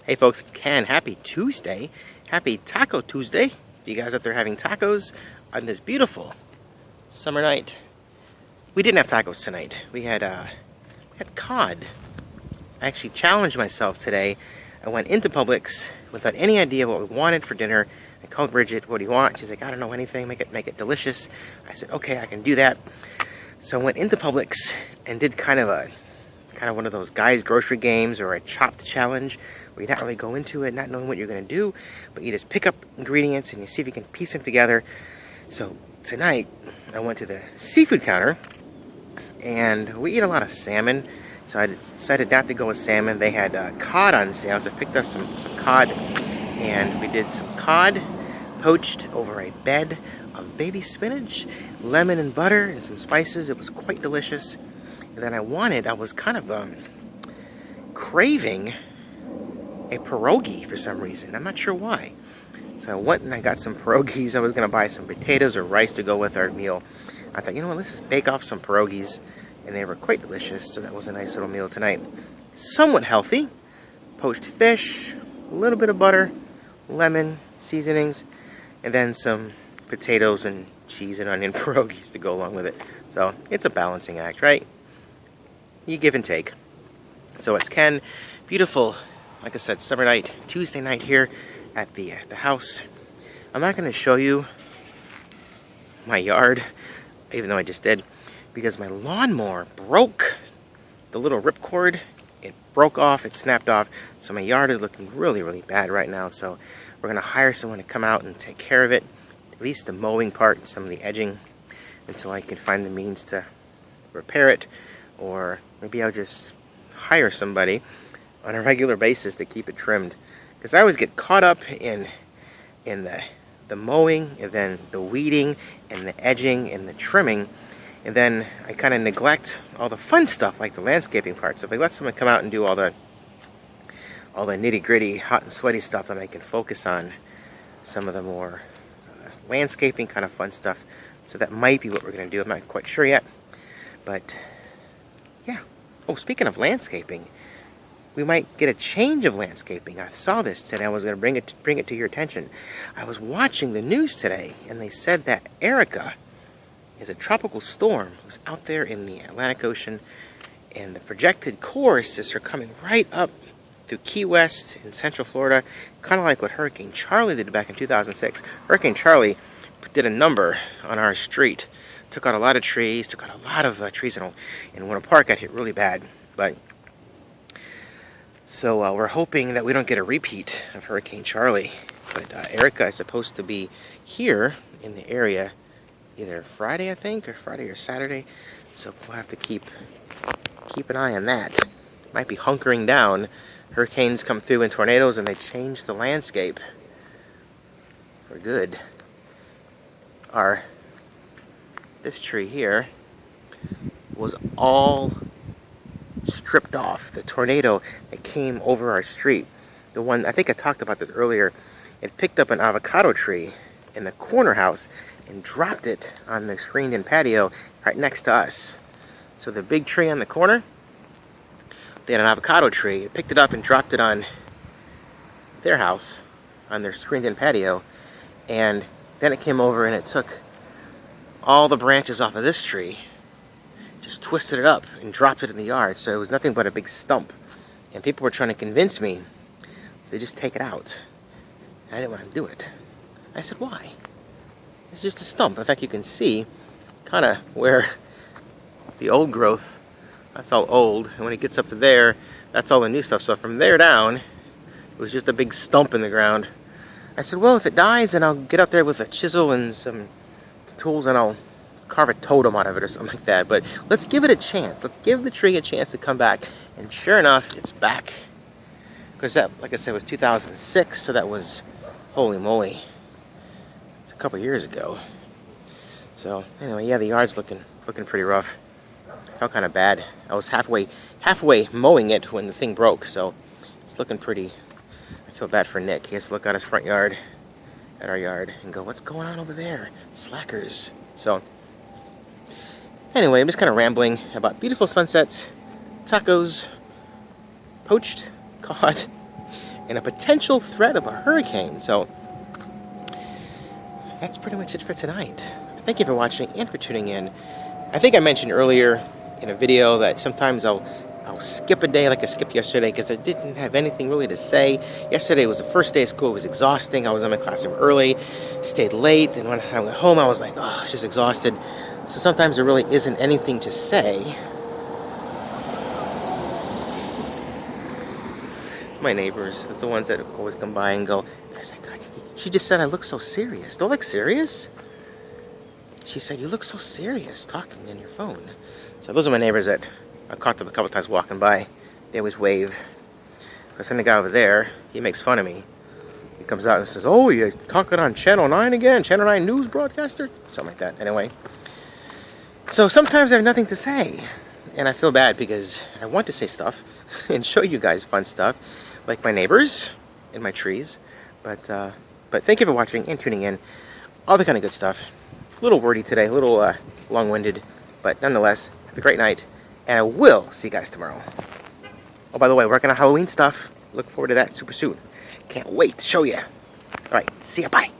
Hey folks, it's Ken. Happy Tuesday. Happy Taco Tuesday. You guys out there having tacos on this beautiful summer night. We didn't have tacos tonight. We had cod. I actually challenged myself today. I went into Publix without any idea what we wanted for dinner. I called Bridget, what do you want? She's like, I don't know anything, make it delicious. I said, okay, I can do that. So I went into Publix and did kind of one of those guys grocery games or a chopped challenge where you not really go into it not knowing what you're going to do, but you just pick up ingredients and you see if you can piece them together. So tonight I went to the seafood counter and we eat a lot of salmon, so I decided not to go with salmon. They had cod on sale, so I picked up some cod, and we did some cod poached over a bed of baby spinach, lemon and butter and some spices. It was quite delicious. And then I was kind of craving a pierogi for some reason. I'm not sure why. So I went and I got some pierogies. I was going to buy some potatoes or rice to go with our meal. I thought, you know what, let's just bake off some pierogies. And they were quite delicious, so that was a nice little meal tonight. Somewhat healthy. Poached fish, a little bit of butter, lemon, seasonings, and then some potatoes and cheese and onion pierogies to go along with it. So it's a balancing act, right? You give and take. So it's Ken. Beautiful, like I said, summer night, Tuesday night here at the house. I'm not going to show you my yard, even though I just did, because my lawnmower broke. The little ripcord, it broke off, it snapped off, so my yard is looking really, really bad right now. So we're going to hire someone to come out and take care of it, at least the mowing part and some of the edging, until I can find the means to repair it. Or maybe I'll just hire somebody on a regular basis to keep it trimmed. Because I always get caught up in the mowing, and then the weeding, and the edging, and the trimming. And then I kind of neglect all the fun stuff, like the landscaping part. So if I let someone come out and do all the nitty-gritty, hot and sweaty stuff, then I can focus on some of the more landscaping kind of fun stuff. So that might be what we're going to do. I'm not quite sure yet. But yeah. Oh, speaking of landscaping, we might get a change of landscaping. I saw this today. I was going to bring it to your attention. I was watching the news today, and they said that Erica is a tropical storm. It was out there in the Atlantic Ocean, and the projected course is her coming right up through Key West in Central Florida, kind of like what Hurricane Charlie did back in 2006. Hurricane Charlie did a number on our street. Took out a lot of trees, trees in Winter Park got hit really bad. But so we're hoping that we don't get a repeat of Hurricane Charlie. But Erica is supposed to be here in the area either Friday, I think, or Friday or Saturday. So we'll have to keep an eye on that. Might be hunkering down. Hurricanes come through in tornadoes and they change the landscape for good. This tree here was all stripped off. The tornado that came over our street, the one, I think I talked about this earlier, it picked up an avocado tree in the corner house and dropped it on the screened-in patio right next to us. So the big tree on the corner, they had an avocado tree. It picked it up and dropped it on their house, on their screened-in patio, and then it came over and it took all the branches off of this tree, just twisted it up and dropped it in the yard. So it was nothing but a big stump. And people were trying to convince me to just take it out. I didn't want to do it. I said, why? It's just a stump. In fact, you can see kind of where the old growth, that's all old. And when it gets up to there, that's all the new stuff. So from there down, it was just a big stump in the ground. I said, well, if it dies, then I'll get up there with a chisel and some tools and I'll carve a totem out of it or something like that. But let's give it a chance. Let's give the tree a chance to come back. And sure enough, it's back. Because that, like I said, was 2006, so that was, holy moly, it's a couple years ago. So anyway, yeah, the yard's looking pretty rough. I felt kind of bad. I was halfway mowing it when the thing broke, so it's looking pretty. I feel bad for Nick. He has to look out his front yard, at our yard, and go, what's going on over there? Slackers. So anyway, I'm just kind of rambling about beautiful sunsets, tacos, poached cod, and a potential threat of a hurricane. So that's pretty much it for tonight. Thank you for watching and for tuning in. I think I mentioned earlier in a video that sometimes I'll skip a day like I skipped yesterday because I didn't have anything really to say. Yesterday was the first day of school. It was exhausting. I was in my classroom early, stayed late, and when I went home I was like, oh, just exhausted. So sometimes there really isn't anything to say. My neighbors, the ones that always come by and go, I was like, God, she just said I look so serious. Do I look serious? She said, you look so serious talking on your phone. So those are my neighbors that I caught them a couple times walking by. They always wave. Because then the guy over there, he makes fun of me. He comes out and says, oh, you're talking on Channel 9 again? Channel 9 news broadcaster? Something like that. Anyway. So sometimes I have nothing to say. And I feel bad because I want to say stuff and show you guys fun stuff. Like my neighbors and my trees. But thank you for watching and tuning in. All the kind of good stuff. A little wordy today. A little long-winded. But nonetheless, have a great night. And I will see you guys tomorrow. Oh, by the way, working on Halloween stuff. Look forward to that super soon. Can't wait to show you. All right, see ya. Bye.